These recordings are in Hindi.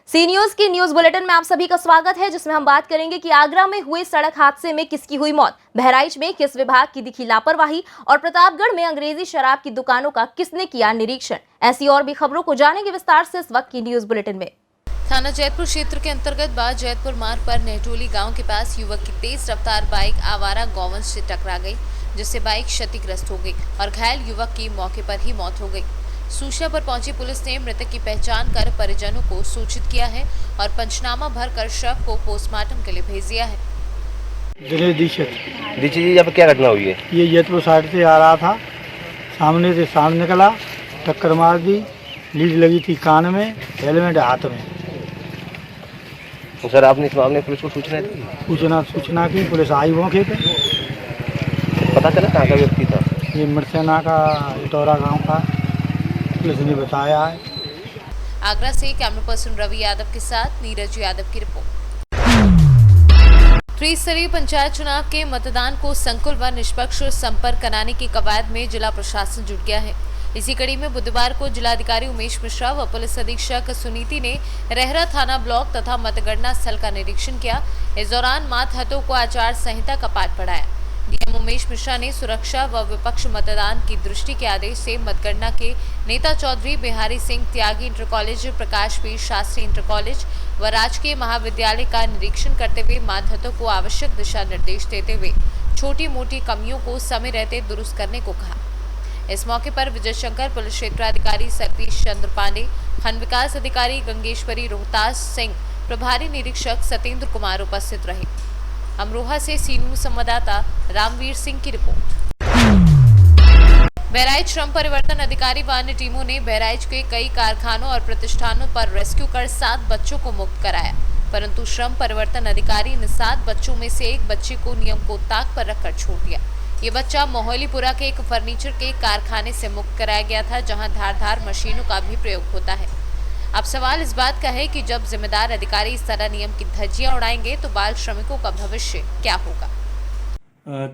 सी न्यूज की न्यूज बुलेटिन में आप सभी का स्वागत है, जिसमें हम बात करेंगे कि आगरा में हुए सड़क हादसे में किसकी हुई मौत, बहराइच में किस विभाग की दिखी लापरवाही और प्रतापगढ़ में अंग्रेजी शराब की दुकानों का किसने किया निरीक्षण। ऐसी और भी खबरों को जानेंगे विस्तार से इस वक्त की न्यूज बुलेटिन में। थाना जैतपुर क्षेत्र के अंतर्गत बाद जैतपुर मार्ग पर नेटोली गांव के पास युवक की तेज रफ्तार बाइक आवारा गौवंश से टकरा गई, जिससे बाइक क्षतिग्रस्त हो गई और घायल युवक की मौके पर ही मौत हो गई। सूचना पर पहुंची पुलिस ने मृतक की पहचान कर परिजनों को सूचित किया है और पंचनामा भरकर शव को पोस्टमार्टम के लिए भेज दिया है। दीक्षित जी, यहाँ पे क्या घटना हुई है? ये जैतपुर साइड से आ रहा था, सामने से सामने निकला, टक्कर मार दी, लीड लगी थी कान में, हेलमेट हाथ में। तो सर, आपने इस मामले में पुलिस को सूचना दी? सूचना की, पुलिस आई मौके पे। पता चला कहाँ का व्यक्ति था? ये मरसेना का इटौरा गांव का, पुलिस ने बताया है। आगरा से कैमरा पर्सन रवि यादव के साथ नीरज यादव की रिपोर्ट। त्रिस्तरीय पंचायत चुनाव के मतदान को संकुल व निष्पक्ष संपर्क कराने की कवायद में जिला प्रशासन जुट गया है। इसी कड़ी में बुधवार को जिलाधिकारी उमेश मिश्रा व पुलिस अधीक्षक सुनीति ने रहरा थाना ब्लॉक तथा मतगणना स्थल का निरीक्षण किया। इस दौरान मातहतों को आचार संहिता का पाठ पढ़ाया। डीएम उमेश मिश्रा ने सुरक्षा व विपक्ष मतदान की दृष्टि के आदेश से मतगणना के नेता चौधरी बिहारी सिंह त्यागी इंटर कॉलेज, प्रकाश वीर शास्त्री इंटर कॉलेज व राजकीय महाविद्यालय का निरीक्षण करते हुए मातहतों को आवश्यक दिशा निर्देश देते हुए छोटी मोटी कमियों को समय रहते दुरुस्त करने को कहा। इस मौके पर विजय शंकर, पुलिस क्षेत्राधिकारी सतीश चंद्र पांडे, खंड विकास अधिकारी गंगेश्वरी रोहतास सिंह, प्रभारी निरीक्षक सत्येंद्र कुमार उपस्थित रहे। अमरोहा से सी न्यूज संवाददाता रामवीर सिंह की रिपोर्ट। बहराइच श्रम परिवर्तन अधिकारी व अन्य टीमों ने बहराइच के कई कारखानों और प्रतिष्ठानों पर रेस्क्यू कर 7 बच्चों को मुक्त कराया, परंतु श्रम परिवर्तन अधिकारी ने 7 बच्चों में से एक बच्चे को नियम को ताक पर रखकर छोड़ दिया। ये बच्चा मोहलीपुरा के एक फर्नीचर के कारखाने से मुक्त कराया गया था, जहां धारदार मशीनों का भी प्रयोग होता है। अब सवाल इस बात का है कि जब जिम्मेदार अधिकारी इस तरह नियम की धज्जियां उड़ाएंगे तो बाल श्रमिकों का भविष्य क्या होगा।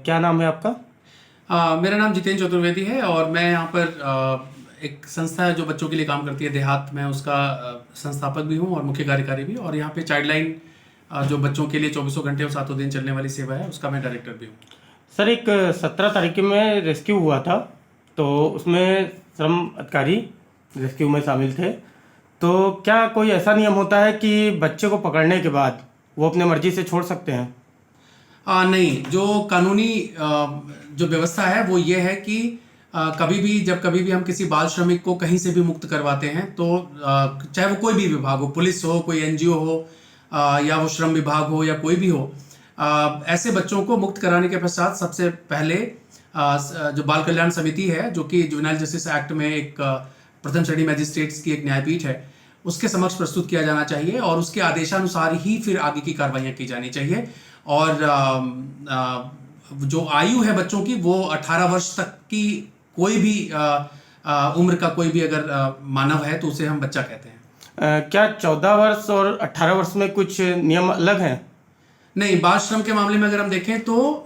क्या नाम है आपका? मेरा नाम जितेंद्र चतुर्वेदी है और मैं यहाँ पर एक संस्था है जो बच्चों के लिए काम करती है देहात में, उसका संस्थापक भी हूँ और मुख्य कार्यकारी भी। और यहाँ पे चाइल्डलाइन जो बच्चों के लिए 24 घंटे और 7 दिन चलने वाली सेवा है, उसका मैं डायरेक्टर भी हूँ। सर, एक 17 तारीख में रेस्क्यू हुआ था, तो उसमें श्रम अधिकारी रेस्क्यू में शामिल थे। तो क्या कोई ऐसा नियम होता है कि बच्चे को पकड़ने के बाद वो अपने मर्जी से छोड़ सकते हैं? नहीं, जो कानूनी जो व्यवस्था है वो ये है कि कभी भी हम किसी बाल श्रमिक को कहीं से भी मुक्त करवाते हैं तो चाहे वो कोई भी विभाग हो, पुलिस हो, कोई एनजीओ हो या वो श्रम विभाग हो या कोई भी हो, ऐसे बच्चों को मुक्त कराने के पश्चात सबसे पहले जो बाल कल्याण समिति है, जो कि जुवेनाइल जस्टिस एक्ट में एक प्रथम श्रेणी मैजिस्ट्रेट्स की एक न्यायपीठ है, उसके समक्ष प्रस्तुत किया जाना चाहिए और उसके आदेशानुसार ही फिर आगे की कार्रवाइयाँ की जानी चाहिए। और जो आयु है बच्चों की वो 18 वर्ष तक की कोई भी उम्र का कोई भी अगर मानव है तो उसे हम बच्चा कहते हैं। क्या 14 वर्ष और 18 वर्ष में कुछ नियम अलग हैं? नहीं, बाल श्रम के मामले में अगर हम देखें तो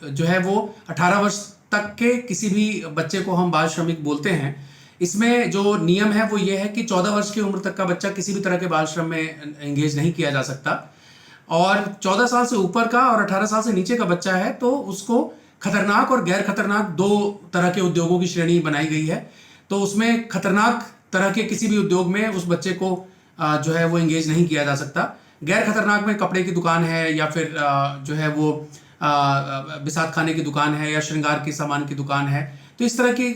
जो है वो 18 वर्ष तक के किसी भी बच्चे को हम बाल श्रमिक बोलते हैं। इसमें जो नियम है वो ये है कि 14 वर्ष की उम्र तक का बच्चा किसी भी तरह के बाल श्रम में एंगेज नहीं किया जा सकता, और 14 साल से ऊपर का और 18 साल से नीचे का बच्चा है तो उसको खतरनाक और गैर खतरनाक 2 तरह के उद्योगों की श्रेणी बनाई गई है। तो उसमें खतरनाक तरह के किसी भी उद्योग में उस बच्चे को जो है वो एंगेज नहीं किया जा सकता। गैर खतरनाक में कपड़े की दुकान है या फिर जो है वो बिसात खाने की दुकान है या श्रृंगार की सामान की दुकान है, तो इस तरह की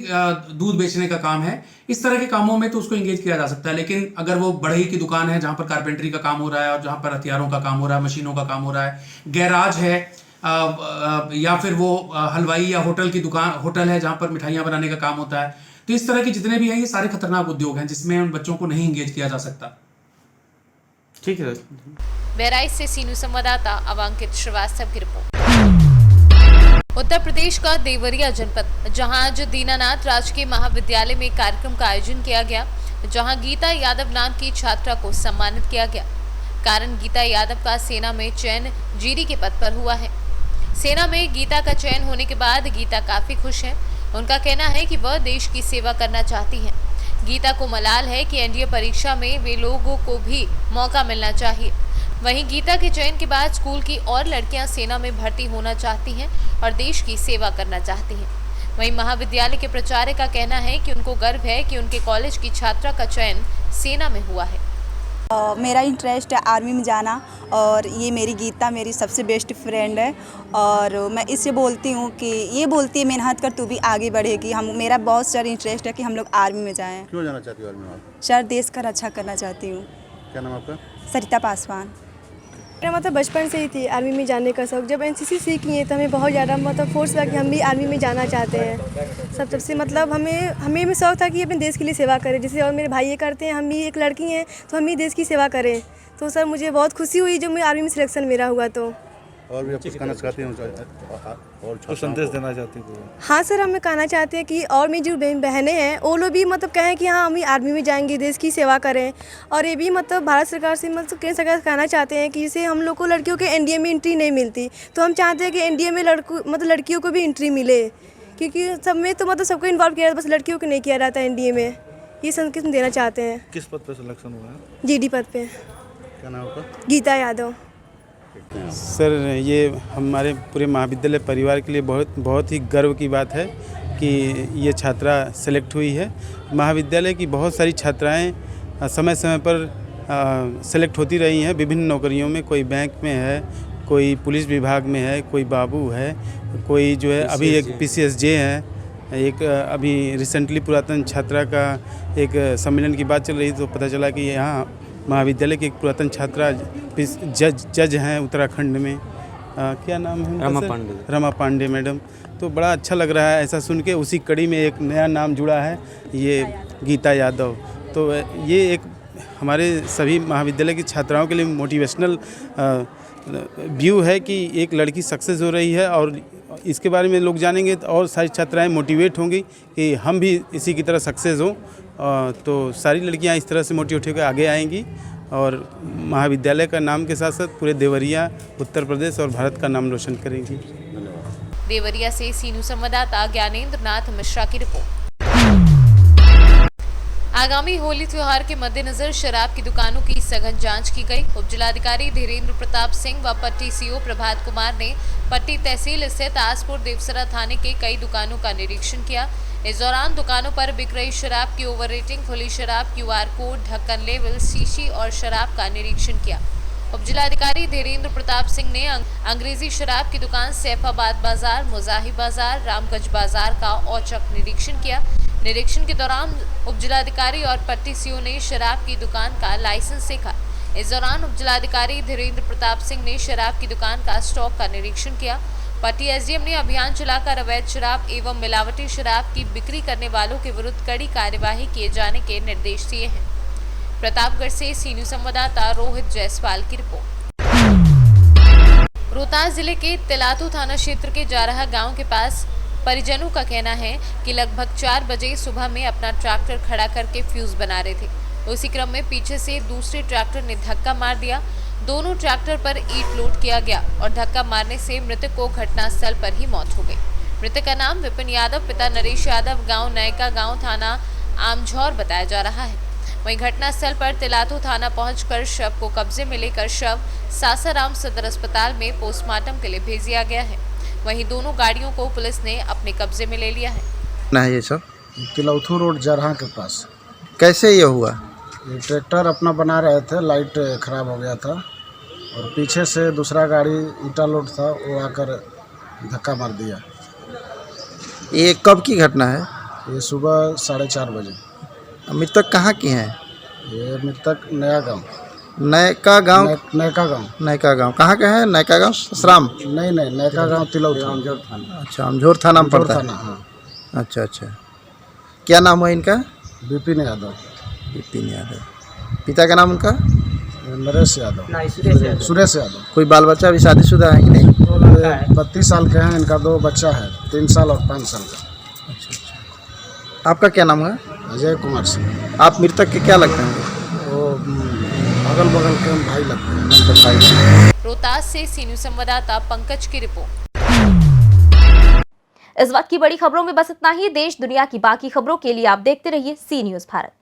दूध बेचने का काम है, इस तरह के कामों में तो उसको एंगेज किया जा सकता है। लेकिन अगर वो बढ़ई की दुकान है जहाँ पर कारपेंटरी का काम हो रहा है और जहाँ पर हथियारों का काम हो रहा है, मशीनों का काम हो रहा है, गैराज है या फिर वो हलवाई या होटल की दुकान, होटल है जहाँ पर मिठाइयाँ बनाने का काम होता है, तो इस तरह के जितने भी हैं ये सारे खतरनाक उद्योग हैं जिसमें उन बच्चों को नहीं एंगेज किया जा सकता। ठीक है। बहराइच से सी न्यूज संवाददाता अवांकित श्रीवास्तव की रिपोर्ट। उत्तर प्रदेश का देवरिया जनपद, जहां आज दीनानाथ राजकीय महाविद्यालय में कार्यक्रम का आयोजन किया गया, जहां गीता यादव नाम की छात्रा को सम्मानित किया गया। कारण गीता यादव का सेना में चयन जीडी के पद पर हुआ है। सेना में गीता का चयन होने के बाद गीता काफी खुश है। उनका कहना है कि वह देश की सेवा करना चाहती हैं। गीता को मलाल है कि एनडीए परीक्षा में वे लोगों को भी मौका मिलना चाहिए। वहीं गीता के चयन के बाद स्कूल की और लड़कियां सेना में भर्ती होना चाहती हैं और देश की सेवा करना चाहती हैं। वहीं महाविद्यालय के प्राचार्य का कहना है कि उनको गर्व है कि उनके कॉलेज की छात्रा का चयन सेना में हुआ है। मेरा इंटरेस्ट है आर्मी में जाना और ये मेरी गीता मेरी सबसे बेस्ट फ्रेंड है और मैं इससे बोलती हूँ कि ये बोलती है मेहनत कर तू भी आगे बढ़ेगी। मेरा बहुत सारा इंटरेस्ट है कि हम लोग आर्मी में जाएं। क्यों जाना चाहती हो आर्मी में आप? सर देश का रक्षा करना चाहती हूँ। क्या नाम आपका? सरिता पासवान। मेरा मतलब बचपन से ही थी आर्मी में जाने का शौक। जब एनसीसी सीख लिए तो हमें बहुत ज़्यादा मतलब फोर्स लगा कि हम भी आर्मी में जाना चाहते हैं। सब से मतलब हमें शौक था कि अपने देश के लिए सेवा करें, जैसे और मेरे भाई ये करते हैं, हम भी एक लड़की हैं तो हम भी देश की सेवा करें। तो सर मुझे बहुत खुशी हुई जब मैं आर्मी में सिलेक्शन मेरा हुआ। तो और भी आप कुछ कहना चाहती हूँ और कुछ संदेश देना चाहती हूँ? हाँ सर, हमें कहना चाहते हैं कि और मेरी जो बहनें हैं वो लोग भी मतलब कहें कि हाँ हम भी आर्मी में जाएंगे, देश की सेवा करें। और ये भी मतलब भारत सरकार से मतलब केंद्र सरकार से कहना चाहते हैं कि जैसे हम लोग को लड़कियों के एनडीए में एंट्री नहीं मिलती, तो हम चाहते हैं कि एनडीए में लड़कियों को भी एंट्री मिले, क्योंकि सब में तो मतलब सबको इन्वॉल्व किया जाता है, बस लड़कियों को नहीं किया जाता है एनडीए में। ये संदेश देना चाहते हैं। किस पद पर सिलेक्शन हुआ है? जीडी पद पे। क्या नाम आपका? गीता यादव। सर ये हमारे पूरे महाविद्यालय परिवार के लिए बहुत ही गर्व की बात है कि ये छात्रा सेलेक्ट हुई है। महाविद्यालय की बहुत सारी छात्राएं समय समय पर सेलेक्ट होती रही हैं विभिन्न नौकरियों में। कोई बैंक में है, कोई पुलिस विभाग में है, कोई बाबू है, कोई जो है अभी एक पीसीएसजे है। एक अभी रिसेंटली पुरातन छात्रा का एक सम्मेलन की बात चल रही तो पता चला कि यहाँ महाविद्यालय की एक पुरातन छात्रा जज हैं उत्तराखंड में। क्या नाम है? रमा पांडे मैडम। तो बड़ा अच्छा लग रहा है ऐसा सुन के। उसी कड़ी में एक नया नाम जुड़ा है, ये गीता यादव। तो ये एक हमारे सभी महाविद्यालय की छात्राओं के लिए मोटिवेशनल व्यू है कि एक लड़की सक्सेस हो रही है और इसके बारे में लोग जानेंगे तो और सारी छात्राएं मोटिवेट होंगी कि हम भी इसी की तरह सक्सेस हों। तो सारी लड़कियां इस तरह से मोटिवेट होकर आगे आएंगी और महाविद्यालय का नाम के साथ साथ पूरे देवरिया, उत्तर प्रदेश और भारत का नाम रोशन करेंगी। देवरिया से सीनू संवाददाता ज्ञानेंद्र नाथ मिश्रा की रिपोर्ट। आगामी होली त्योहार के मद्देनजर शराब की दुकानों की सघन जांच की गई। उप जिलाधिकारी धीरेन्द्र प्रताप सिंह व पट्टी सीओ प्रभात कुमार ने पट्टी तहसील स्थित आसपुर देवसरा थाने के कई दुकानों का निरीक्षण किया। इस दौरान दुकानों पर बिक रही शराब की ओवर रेटिंग, खुली शराब, क्यूआर कोड, ढक्कन लेवल, शीशी और शराब का निरीक्षण किया। उप जिलाधिकारी धीरेन्द्र प्रताप सिंह ने अंग्रेजी शराब की दुकान सैफाबाद बाजार, मुजाही बाजार, रामगंज बाजार का औचक निरीक्षण किया। निरीक्षण के दौरान उप जिलाधिकारी और पट्टी सीओ ने शराब की दुकान का लाइसेंस देखा। इस दौरान उप जिलाधिकारी धीरेन्द्र प्रताप सिंह ने शराब की दुकान का स्टॉक का निरीक्षण किया। पट्टी एसडीएम ने अभियान चलाकर अवैध शराब एवं मिलावटी शराब की बिक्री करने वालों के विरुद्ध कड़ी कार्यवाही किए जाने के निर्देश दिए हैं। प्रतापगढ़ से सीनियर संवाददाता रोहित जायसवाल की रिपोर्ट। रोहतास जिले के तिलातू थाना क्षेत्र के जारहा गांव के पास परिजनों का कहना है कि लगभग 4 बजे सुबह में अपना ट्रैक्टर खड़ा करके फ्यूज बना रहे थे। उसी क्रम में पीछे से दूसरे ट्रैक्टर ने धक्का मार दिया। दोनों ट्रैक्टर पर ईंट लोड किया गया और धक्का मारने से मृतक को घटनास्थल पर ही मौत हो गई। मृतक का नाम विपिन यादव, पिता नरेश यादव, गांव नयका गांव थाना आमझौर बताया जा रहा है। वहीं घटनास्थल पर तिलातू थाना पहुंचकर शव को कब्जे में लेकर शव सासाराम सदर अस्पताल में पोस्टमार्टम के लिए भेज दिया गया है। वहीं दोनों गाड़ियों को पुलिस ने अपने कब्जे में ले लिया है। ना ये सब तिलौथू रोड जरहा के पास। कैसे ये हुआ? ये ट्रैक्टर अपना बना रहे थे, लाइट खराब हो गया था और पीछे से दूसरा गाड़ी ईटा लोड था, वो आकर धक्का मार दिया। ये कब की घटना है? ये सुबह 4:30 बजे। मृतक कहाँ की हैं? ये मृतक नया गांव। नयका गांव? नयका गांव। नयका गांव कहाँ के हैं? नयका गांव ससराम? नहीं, नयका गांव तिलौथू आमझौर थाना। अच्छा, आमझौर थाना में पड़ता है। हाँ। अच्छा अच्छा, क्या नाम है इनका? विपिन यादव। विपिन यादव। पिता का नाम उनका? नरेश यादव। सुरेश यादव। कोई बाल बच्चा भी शादीशुदा है कि नहीं? 32 साल के हैं। इनका 2 बच्चा है, 3 साल और 5 साल का। अच्छा अच्छा। आपका क्या नाम है? अजय कुमार सिंह। आप मृतक के क्या लगते हैं? वो अगल बगल के भाई लगते हैं। रोहतास से सीनियर संवाददाता पंकज की रिपोर्ट। इस वक्त की बड़ी खबरों में बस इतना ही। देश दुनिया की बाकी खबरों के लिए आप देखते रहिए सी न्यूज़ भारत।